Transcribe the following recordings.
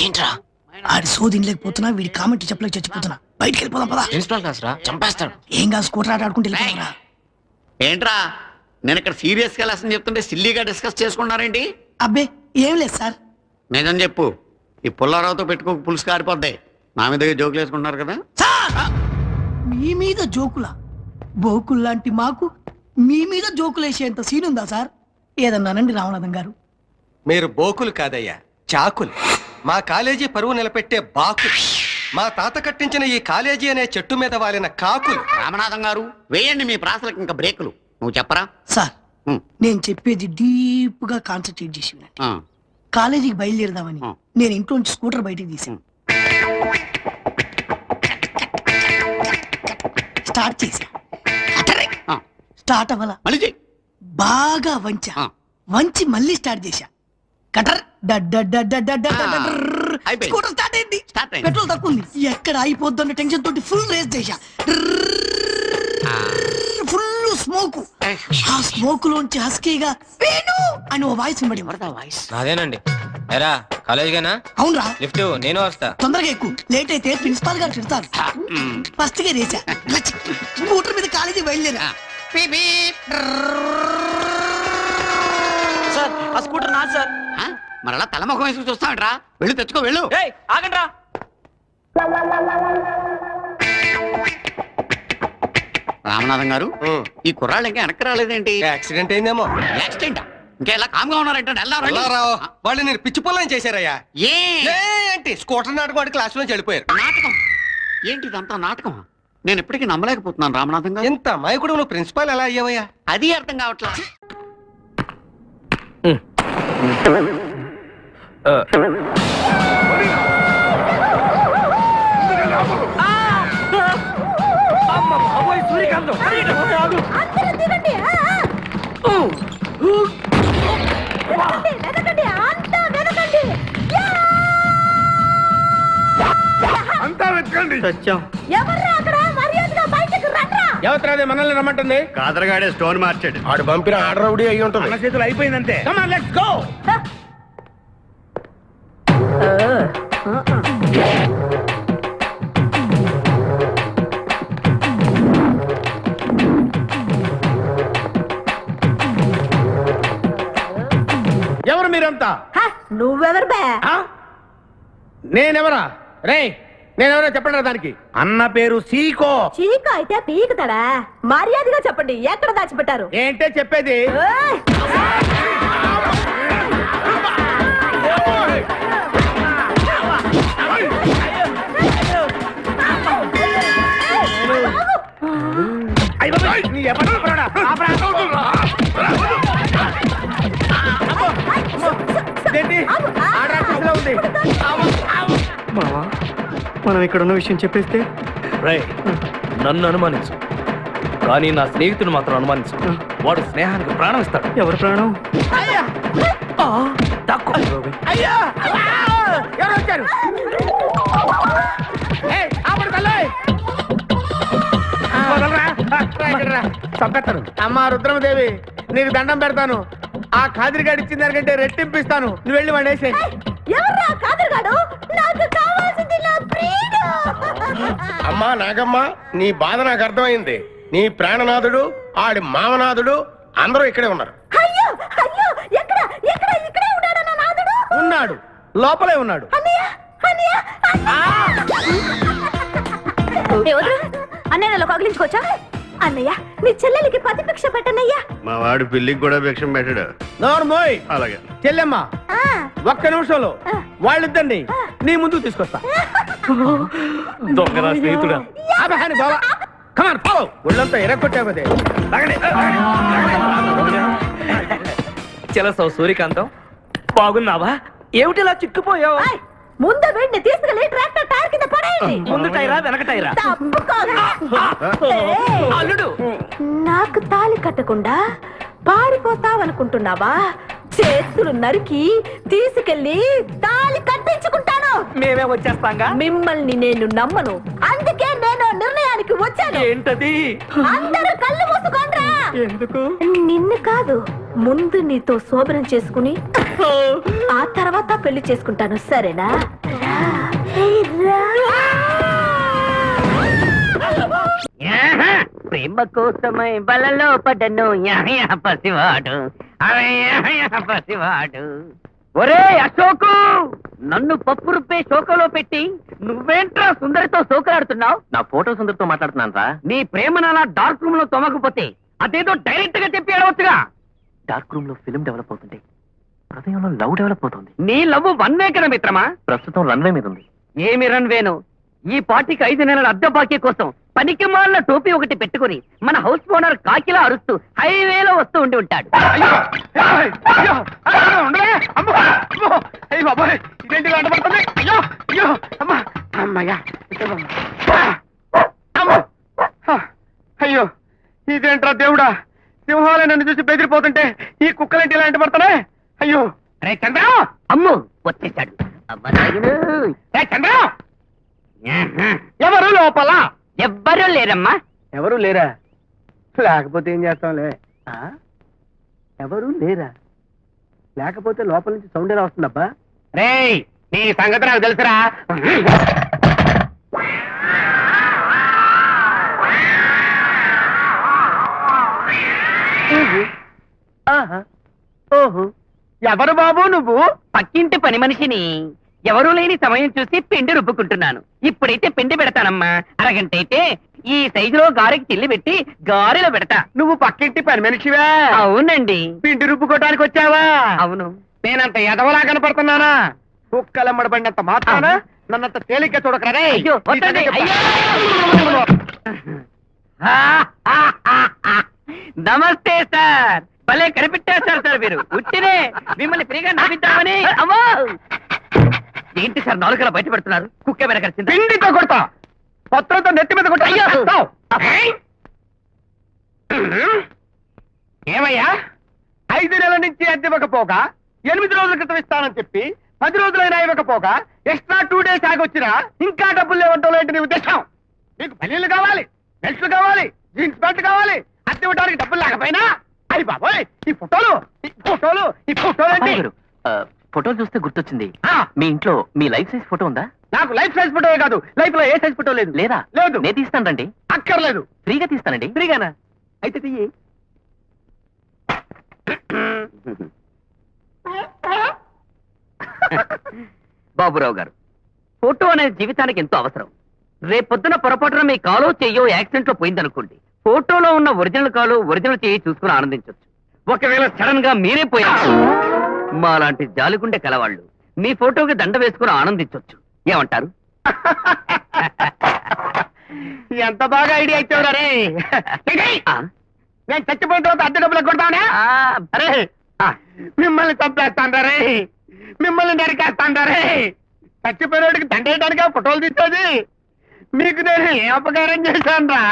ఏంట్రా ఆడి సోదిని లేకపోతున్నా వీడి కామెంట్ చెప్పలేక చచ్చిపోతున్నా. బయటికి వెళ్ళిపోదాం పదా. ప్రిన్సిపల్ క్లాస్ రా, చంపేస్తాడు. ఏం కాదు, స్కూటర్ ఆట ఆడుకుంటే వెళ్ళిపోదాంరా. ఏంట్రా నేను ఇక్కడ సీరియస్ గా లెసన్ చెప్తుంటే సిల్లీగా డిస్కస్ చేసుకున్నారేంటి? అబ్బే ఏం లేదు సార్. నిజం చెప్పు, ఈ పుల్లారావుతో పెట్టుకోక పులుసు కారిపోద్ది. నా మీద జోకులు వేసుకుంటున్నారు కదా. మీ మీద జోకులా? బోకుల్లాంటి మాకు మీ మీద జోకులు వేసేంత సీన్ ఉందా సార్? ఏదన్నానండి రామనాథం గారు. మీరు బోకులు కాదయ్యా, చాకులు. మా కాలేజీ పరువు నిలబెట్టే బాకులు. మా తాత కట్టించిన ఈ కాలేజీ అనే చెట్టు మీద వాలిన కాకులు. రామనాథం గారు వేయండి మీ ప్రాసలకు ఇంకా బ్రేకులు. నువ్వు చెప్పరా సార్? నేను చెప్పేది డీప్ గా కాన్సన్ట్రేట్ చేసి వినండి. కాలేజీకి బయలుదేరదామని నేను ఇంట్లో నుంచి స్కూటర్ బయటికి తీసాను. స్టార్ట్ చేశా, స్టార్ట్ అవ్వాల. బాగా వంచి మళ్ళీ స్టార్ట్ చేశా. కటర్ స్కూటర్ స్టార్ట్ అయింది. పెట్రోల్ తక్కువ ఉంది. ఎక్కడ అయిపోద్దు టెన్షన్ తోటి ఫుల్ రేస్ చేశా. Full smoke. ఆ స్మోక్ లోంచి హస్కీగా వేణు అని ఓ వాయిస్ వినబడి. అదేనండి. ఎరా కాలేజీగానా? అవునరా. లిఫ్ట్ నేను వస్తా. తొందరగా ఎక్కువ, లేట్ అయితే ప్రిన్సిపాల్ గారు తిడతారు. ఫస్ట్ గా రేసా, స్కూటర్ మీద కాలేజీ బయలుదేరా. సార్ ఆ స్కూటర్ నాది సార్. మరలా తలముఖం వేసుకు చూస్తామంటరా. వెళ్ళు తెచ్చుకో, వెళ్ళు. ఆగండ్రా. రామనాథం గారు, ఈ కుర్రాళ్ళు ఇంకా వెనక్కి రాలేదేంటి? యాక్సిడెంట్ అయిందేమో. యాక్సిడెంట్? ఇంకా ఎలా కామ్గా ఉన్నారంటే వాళ్ళు నేను పిచ్చి పొలం చేశారయ్యా. ఏంటి స్కూటర్ నాటకం వాడి క్లాస్ లోంచి వెళ్ళిపోయారు. నాటకం ఏంటి? ఇదంతా నాటకం. నేను ఎప్పటికీ నమ్మలేకపోతున్నాను రామనాథం గారు. ఎంత అమాయకుడు నువ్వు ప్రిన్సిపాల్ ఎలా అయ్యావయ్యా? అది అర్థం కావట్లా. ఎవరు మనల్ని రమ్మంటుంది? కాదరగాడే స్టోన్ మార్చాడు. ఆడు పంపిన ఆర్డర్ రౌడీ అయ్యి ఉంటుంది. మన చేతులు అయిపోయిందంటే. Come on, let's go. ఎవరు మీరంతా? నువ్వెవరు బే? నేనెవరా? రే నేనెవరో చెప్పండి దానికి. అన్న పేరు సీకో. చీకో అయితే పీకుతాడా? మర్యాదగా చెప్పండి, ఎక్కడ దాచిపెట్టారు? ఏంటే చెప్పేది? మనం ఇక్కడ ఉన్న విషయం చెప్పేస్తే నన్ను అనుమానించు, కానీ నా స్నేహితుడు మాత్రం అనుమానించు. వాడు స్నేహానికి ప్రాణం ఇస్తాడు. ఎవరు ప్రాణం? చంపేస్తాను. అమ్మా రుద్రమదేవి, నీకు దండం పెడతాను. ఆ కాదిరిగాడు ఇచ్చిన దానికంటే రెట్టింపిస్తాను. నువ్వు వెళ్ళి వాడు వేసేయ్. అమ్మా నాగమ్మ, నీ బాధ నాకు అర్థమైంది. నీ ప్రాణనాథుడు, ఆడి మామనాథుడు అందరూ ఇక్కడే ఉన్నారు. ఉన్నాడు, లోపలే ఉన్నాడు. అన్నయ్య కగిలించుకోవచ్చా? అన్నయ్య నీ చెల్లెలికి పతి భిక్ష పెట్టనయ్యా. మా వాడు పిల్లికి కూడా భిక్షం పెట్టాడు. నోర్మోయ్. అలాగే చెల్లెమ్మ, ఒక్క నిమిషంలో వాళ్ళిద్దరిని నీ ముందుకు తీసుకొస్తా. దొంగరా స్నేహితుడా. బాబా కమాన్ ఫాలో. ఒళ్ళంతా ఎరగొట్టావదే. చెలసావు సూర్యకాంతం, బాగున్నావా? ఏమిటిలా చిక్కుపోయావు? ముందు వీడిని తీసుకెళ్ళి ట్రాక్టర్ టైర్ కింద పడేయండి. ముందు టైరా వెనక టైరా? అల్లుడు, నాకు తాళి కట్టకుండా పారిపోతావనుకుంటున్నావా? చేతులు నరికి తీసుకెళ్ళి తాళి కట్టించుకుంటాను. మేమే వచ్చేస్తాంగా. మిమ్మల్ని నేను నమ్మను, అందుకే నేను నిర్ణయానికి వచ్చాను. ఏంటది? అందరూ కళ్ళు మూసుకోండ్రా. ఎందుకు? నిన్ను కాదు, ముందు నీతో శోభనం చేసుకుని ఆ తర్వాత పెళ్లి చేసుకుంటాను, సరేనా? ప్రేమ కోసమై బలలో పడ్డను పసివాడు పసివాడు. ఒరే అశోకు, నన్ను పప్పు రుప్పే శోకలో పెట్టి నువ్వేంట్రా సుందరితో శోకలాడుతున్నావు? నా ఫోటో సుందరితో మాట్లాడుతున్నాను రా. నీ ప్రేమను అలా డార్క్ రూమ్ లో తొమకపోతే అదేదో డైరెక్ట్ గా చెప్పి అడవచ్చుగా. డార్క్ రూమ్ లో ఫిల్మ్ డెవలప్ అవుతుంది, హృదయంలో లవ్ డెవలప్ అవుతుంది. నీ లవ్ వన్ వే కదా మిత్రమా. ప్రస్తుతం రన్వే మీద ఉంది. ఏమి రన్వేను, ఈ పార్టీకి 5 నెలల అద్దె బాకీ కోసం పనికి మాలిన టోపీ ఒకటి పెట్టుకుని మన హౌస్ ఓనర్ కాకిలా అరుస్తూ హైవేలో వస్తూ ఉండి ఉంటాడు. అయ్యో ఇదేంట్రా దేవుడా, సింహాలే నన్ను చూసి బెదిరిపోతుంటే ఈ కుక్కలేంటి ఇలాంటి పడతానే. అయ్యో రే చంద్ర, అమ్ము వచ్చేసాడు. అమ్మ నాయను. రే చంద్ర, ఎవరు లోపల? ఎవ్వరూ లేరమ్మా. ఎవరు లేరా? లేకపోతే ఏం చేస్తాంలే. ఎవరు లేరా? లేకపోతే లోపల నుంచి సౌండ్ ఎలా వస్తుందబ్బా? రేయ్, నీ సంగతి నాకు తెలుసురా. ఓహో, ఎవరు బాబు నువ్వు? పక్కింటి పని మనిషిని. ఎవరూ లేని సమయం చూసి పిండి రుబ్బుకుంటున్నాను. ఇప్పుడైతే పిండి పెడతానమ్మా. అరగంట అయితే ఈ సైజులో గారెకి చిల్లి పెట్టి గారెలో పెడతా. నువ్వు పక్కింటి పని మనిషివా? అవునండి. పిండి రుబ్బుకోవడానికి వచ్చావా? అవును. నేనంత ఎదవలా కనపడుతున్నానా? కుక్కలమ్మడబడినంత మాత్రాన నన్నంత తేలిగ్గా చూడకరా. అయ్యో, వద్దండి, అయ్యో. నమస్తే సార్, భలే కనిపెట్టేస్తారు సార్ మీరు. ఉట్టినే మిమ్మల్ని ఫ్రీగా నవ్విద్దామని. అమ్మో, ఏంటి సార్ నాలుగలా బయట పెడుతున్నారు? కుక్క మీద కలిసింది. పిండితో కొడతా, పత్రంతో నెత్తి మీద కొట్టా. అయ్యో. ఏమయ్యా, 5 నెలల నుంచి అద్దె ఇవ్వకపోగా 8 రోజుల క్రితం ఇస్తానని చెప్పి 10 రోజులైనా ఇవ్వకపోగా ఎక్స్ట్రా 2 డేస్ ఆగొచ్చినా ఇంకా డబ్బులు లేవంటో ఏంటి నీ ఉద్దేశం? నీకు పన్నీళ్లు కావాలి, బెల్ట్లు కావాలి, జీన్స్ ప్యాంట్ కావాలి, అద్దె ఇవ్వడానికి డబ్బులు లేకపోయినా అయ్యి బాబోయ్, ఈ ఫోటోలు ఏంటి? ఫోటోలు చూస్తే గుర్తొచ్చింది, మీ ఇంట్లో మీ లైఫ్ సైజ్ ఫోటో ఉందా? నాకు లైఫ్ సైజ్ ఫోటో కాదు, లైఫ్ లో ఏ సైజ్ ఫోటో లేదు. లేదా? లేదు. నేను తీస్తాను రండి. అక్కర్లేదు. ఫ్రీగా తీస్తానండి. ఫ్రీగానా? అయితే తీయి. బాబురావు గారు, ఫోటో అనేది జీవితానికి ఎంతో అవసరం. రేపొద్దున పొరపాటున మీ కాలో చెయ్యో యాక్సిడెంట్ లో పోయిందనుకోండి, ఫోటోలో ఉన్న ఒరిజినల్ కాలు ఒరిజినల్ చెయ్యి చూసుకుని ఆనందించవచ్చు. ఒకవేళ సడన్ గా మీరే పోయారు, మాలాంటి జాలిగుండె కలవాళ్ళు మీ ఫోటోకి దండ వేసుకుని ఆనందించవచ్చు. ఏమంటారు? ఎంత బాగా ఐడియా ఇచ్చావురా రే. నేను చచ్చిపోయిన తర్వాత అద్దె డబ్బులు కొడతానే. అరే, మిమ్మల్ని చంపేస్తాను రే, మిమ్మల్ని నరికేస్తాను రే. చచ్చిపోయినోడికి దండేయడానికి ఫోటోలు తీసేది. మీకు నేను ఏ అపకారం చేశాను రా?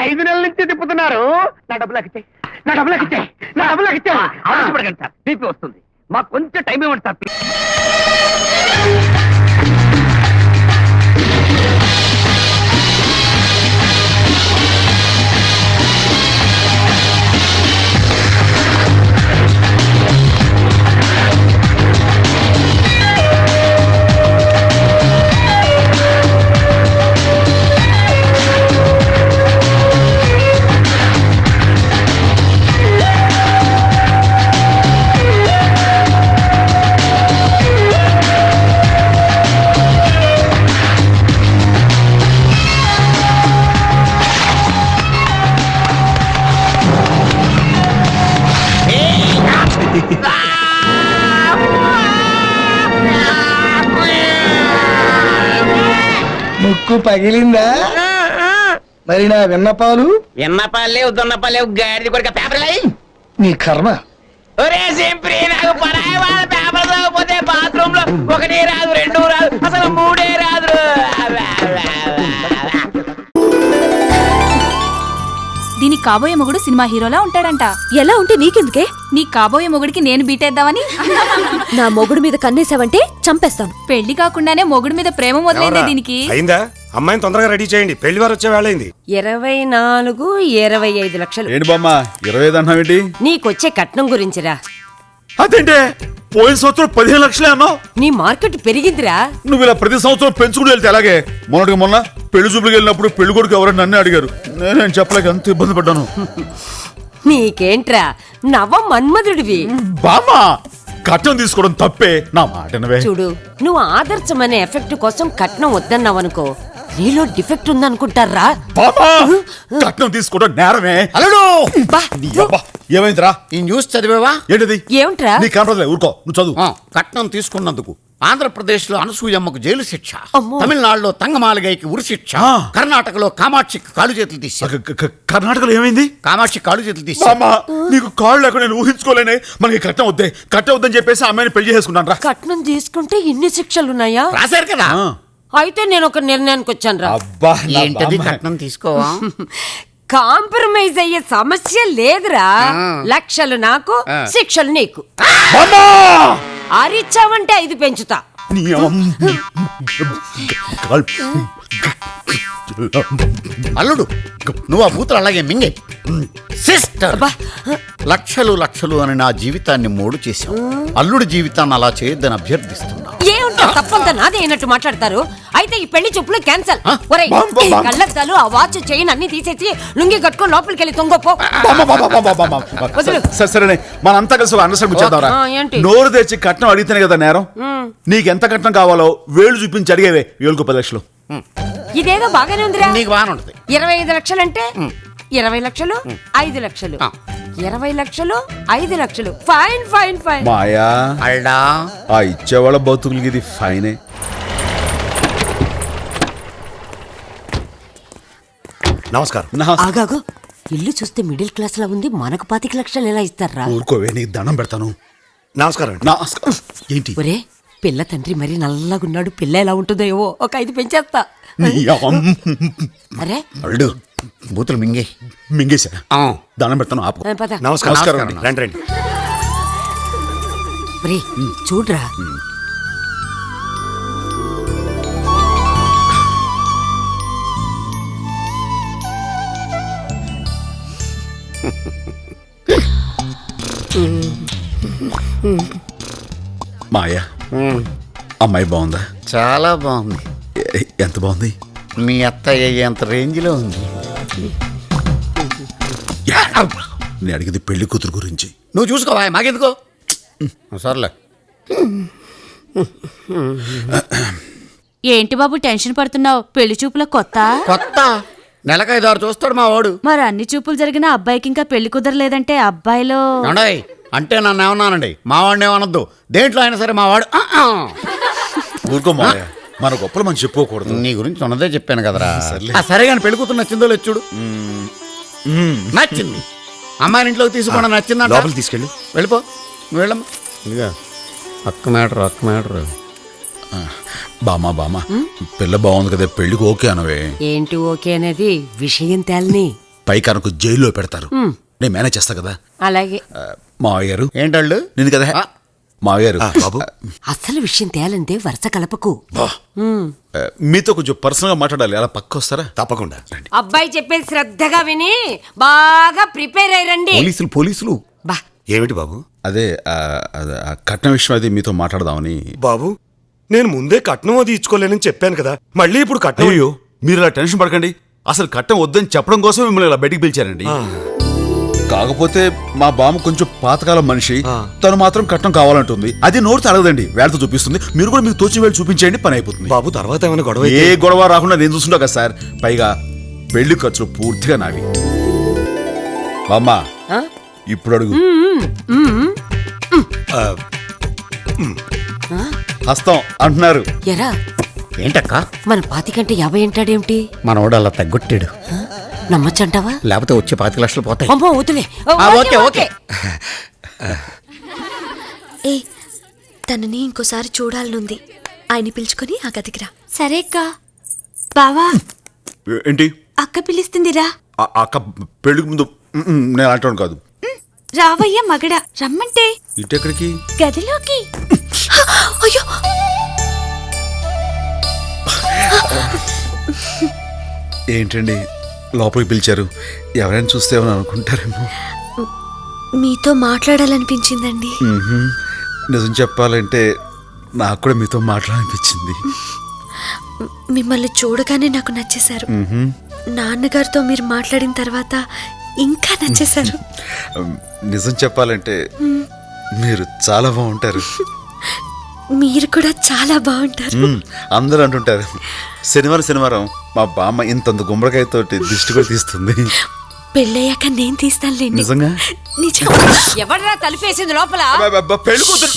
5 నెలల నుంచి తిప్పుతున్నారు. నా డబ్బులకు ఇచ్చాయి, నా డబ్బులకు ఇచ్చాయి, నా డబ్బులకు ఇచ్చాయి. ఆలోచపడకండి సార్, బీపీ వస్తుంది. మాకు కొంచెం టైం ఇవ్వండి సార్. ముక్కు పగిలిందా? మరి నా విన్నపాలు? ఎన్నపాలే ఉద్దన్నపాలే గాడిది కొడుక పేపర్ లై. నీ కర్మ. ఒరే సింప్రి, నాకు పరాయి వాళ్ళ పేపర్ చదవకపోతే బాత్రూమ్ లో 1 రాదు, 2 రాదు, అసలు 3 రాదు. దీని కాబోయే మొగుడు సినిమా హీరోలా ఉంటాడంట. ఎలా ఉంటే నీకెందుకే? నీ కాబోయే మొగుడికి నేను బీటేద్దామని. నా మొగుడు మీద కన్నేసావంటే చంపేస్తాను. పెళ్లి కాకుండానే మొగుడు మీద ప్రేమ మొదలైందే దీనికి. అయిందా? అమ్మాయిని తొందరగా రెడీ చేయండి, పెళ్లి వారు వచ్చే వేళ అయింది. 24-25 లక్షలు. ఏంటి బామ్మ 25 అన్నావేంటి? నీకొచ్చే కట్నం గురించిరా. అదేంటే పోయిన సంవత్సరం 15 లక్షలే అన్నావు. నీ మార్కెట్ పెరిగిందిరా. నువ్వు ఇలా ప్రతి సంవత్సరం పెంచుకుని వెళ్తే అలాగే. మొన్న పెళ్లి చూపులకు వెళ్ళినప్పుడు పెళ్లి కొడుకు ఎవరైనా నన్ను అడిగారు. నేను చెప్పలేక ఎంత ఇబ్బంది పడ్డాను. నీకేంట్రా నవ మన్మధుడివి. బామ్మ కట్నం తీసుకోవడం తప్పే, నా మాట చూడు, నువ్వు ఆదర్శం అనే ఎఫెక్ట్ కోసం కట్నం వద్దన్నావనుకో, నీలో డిఫెక్ట్ ఉందనుకుంటారా. కట్నం తీసుకోవడం నేరమే. అల్లుడు ఏమైందిరా? ఈ న్యూస్ చదివేవా? ఏంటిది? ఏమిట్రా? నీ కనపడలే, ఊరుకో, నువ్వు చదువు. కట్నం తీసుకున్నందుకు ఆంధ్రప్రదేశ్ లో అనసూయమ్మకు జైలు శిక్ష, అమ్మో. తమిళనాడులో తంగమాలగైకి ఉరి శిక్ష, కర్ణాటకలో కామాక్షికి కాళ్ళు చేతులు తీశారు. కర్ణాటకలో ఏమైంది? కామాక్షి కాళ్ళు చేతులు తీశారు. నీకు కాళ్ళు లేకుండా నేను ఊహించుకోలేనే. మనకి కట్నం వద్దని చెప్పేసి అమ్మాయిని పెళ్లి చేసుకున్నాను రా. కట్నం తీసుకుంటే ఇన్ని శిక్షలున్నాయా? రాశారు కదా. అయితే నేను ఒక నిర్ణయానికి వచ్చాను రా. అబ్బా, ఏంటది కట్నం తీసుకోవా? కాంప్రమైజ్ అయ్యే సమస్య లేదురా. లక్షలు నాకు, శిక్షలు నీకు. ఆరిచ్చావంటే 5 పెంచుతా. అల్లుడు నువ్వు ఆ బూతులు అలాగే మింగే. సిస్టర్, లక్షలు లక్షలు అని నా జీవితాన్ని మోడు చేశావు. అల్లుడి జీవితాన్ని అలా చేయొద్దని అభ్యర్థిస్తున్నా. ఏముంటా తప్పంతా నాదే అయినట్టు మాట్లాడతారు. అయితే ఈ పెళ్లి చూపులు క్యాన్సల్. ఒరేయ్, ఈ కళ్ళద్దాలు, ఆ వాచ్, చైన్ అన్ని తీసేసి లుంగి కట్టుకొని లోపలికి వెళ్ళి తొంగపో. సరే మనంతా కలిసి అండర్స్టాండ్ చేద్దాంరా. ఏంటి? నోరు తెచ్చి కట్నం అడిగితేనే కదా నేరం. నీకెంత కట్నం కావాలో వేలు చూపించి అడిగేవే. 10 లక్షలు. ఇదేదో బాగానే ఉందిరా. నీకు బాగానే ఉంటుంది. 25 లక్షలంటే 20 లక్షలు, 5 లక్షలు, 20 లక్షలు, 5 లక్షలు. Fine fine fine. మాయా అల్డా ఆ ఇచ్చేవాళ్ళ బతుకులకి ఇది ఫైనే. నమస్కారం. ఆగాగు, ఇల్లు చూస్తే మిడిల్ క్లాస్ లా ఉంది. మనకు 25 లక్షలు ఎలా ఇస్తారా? ఊరుకోవే, నీకు దండం పెడతాను. నమస్కారం. ఏంటి? ఒరే, పిల్ల తండ్రి మరి నల్లగున్నాడు. పిల్ల ఎలా ఉంటుందో ఏవో ఒక 5 పెంచేస్తా. అరే అల్లుడు బూతులు మింగే. మింగేశా. దండం పెడతాను, ఆపు. పద. నమస్కారం. రండి. ఒరే చూడ్రా, మాయా అమ్మాయి బాగుందా? చాలా బాగుంది. ఎంత బాగుంది? మీ అత్తయ్య ఎంత రేంజ్ లో ఉంది. నేను అడిగింది పెళ్లి కూతురు గురించి. నువ్వు చూసుకోవా, మాకెందుకో. సర్లే. ఏంటి బాబు టెన్షన్ పడుతున్నావు? పెళ్లి చూపుల కొత్త నెలకు 5-6 చూస్తాడు మా వాడు. మరి అన్ని చూపులు జరిగిన అబ్బాయికి ఇంకా పెళ్లి కుదరలేదంటే అబ్బాయిలో అంటే నన్ను ఏమన్నానండి, మా వాడిని ఏమనొద్దు. దేంట్లో అయినా సరే మా వాడు. ఊరుకో మాయా, మన గొప్పలు మనం చెప్పుకోకూడదు. నీ గురించి ఉన్నదే చెప్పాను కదరా. సరే కానీ పెళ్లి కూతురు నచ్చిందో లేదు చూడు. నచ్చింది. అమ్మాయిని ఇంట్లోకి తీసుకోండి. నచ్చిందా? లోపలికి తీసుకెళ్ళు. వెళ్ళిపో, నువ్వు వెళ్ళమ్మా. ఇదిగా అక్క మ్యాటర్. బామా పిల్ల బాగుంది కదా, పెళ్లికి ఓకే అనవే. ఏంటి ఓకే అనేది విషయం తేలని. పైకనకు జైల్లో పెడతారు. నేను మేనేజ్ చేస్తా కదా. అలాగే. మావయ్యారు ఏంటళ్ళు నేను కదా. మావయ్యారు బాబు, అసలు విషయం తేలంటే వరుస కలపకు. మీతో కొంచెం పర్సనల్ గా మాట్లాడాలి. అలా పక్క వస్తారా? తప్పకుండా. అబ్బాయి చెప్పేది శ్రద్ధగా విని బాగా ప్రిపేర్ అయ్యండి. పోలీసులు బా ఏమిటి బాబు? అదే కట్నం విషయం అది మీతో మాట్లాడదామని. బాబు, నేను ముందే కట్నం అది ఇచ్చుకోలేనని చెప్పాను కదా, మళ్ళీ ఇప్పుడు కట్నం. అయ్యో, మీరు ఇలా టెన్షన్ పడకండి. అసలు కట్నం వద్దని చెప్పడం కోసం మిమ్మల్ని ఇలా బయటికి పిలిచారండి. కాకపోతే మా బామ్మ కొంచెం పాతకాలం మనిషి. తను మాత్రం కట్నం కావాలంటుంది. అది నోటితో అడగదండి, వేళతో చూపిస్తుంది. మీరు కూడా మీకు తోచిన వేళ చూపించేయండి, పని అయిపోతుంది. బాబు తర్వాత ఏమైనా గొడవ? ఏ గొడవ రాకుండా నేను చూస్తుంటా కదా సార్. పైగా పెళ్లి ఖర్చులు పూర్తిగా నావి. బామ్మ ఇప్పుడు అడుగు. హస్తం అంటున్నారు. ఎరా ఏంటక్క? మన 25 50 అంటాడేమిటి? మనోడు అలా తగ్గొట్టాడు. నమ్మచ్చంటావా? లేకపోతే వచ్చే 25 లక్షలు పోతాయి. అమ్మో వదిలే. ఓకే. ఏ తనని ఇంకోసారి చూడాలనుంది. ఆయన పిలుచుకొని ఆ గదికి రా. సరే అక్క. బావా ఏంటి? అక్క పిలుస్తుందిరా. అక్క పెళ్లికి ముందు నేను అంటాను కాదు. రావయ్య మగడ రమ్మంటే ఇటెక్కడికి? గదిలోకి. అయ్యో ఏంటండి లోపలికి పిలిచారు? ఎవరైనా చూస్తే ఏమని అనుకుంటారేమో. మీతో మాట్లాడాలనిపించిందండి. నిజం చెప్పాలంటే నాకు కూడా మీతో మాట్లాడాలనిపించింది. మిమ్మల్ని చూడగానే నాకు నచ్చేశారు. నాన్నగారితో మీరు మాట్లాడిన తర్వాత ఇంకా నచ్చేశారు. నిజం చెప్పాలంటే మీరు చాలా బాగుంటారు. మీరు కూడా చాలా బాగుంటారు. అందరూ అంటుంటారు. శనివారం మా బామ్మ ఇంతంత గుమ్మడికాయతో దిష్టి కూడా తీస్తుంది. పెళ్ళయ్యాక నేను తీస్తానులేండి. నిజంగా? నిజం. ఎవడరా తలుపేసింది లోపల? పెళ్లి కూతురు.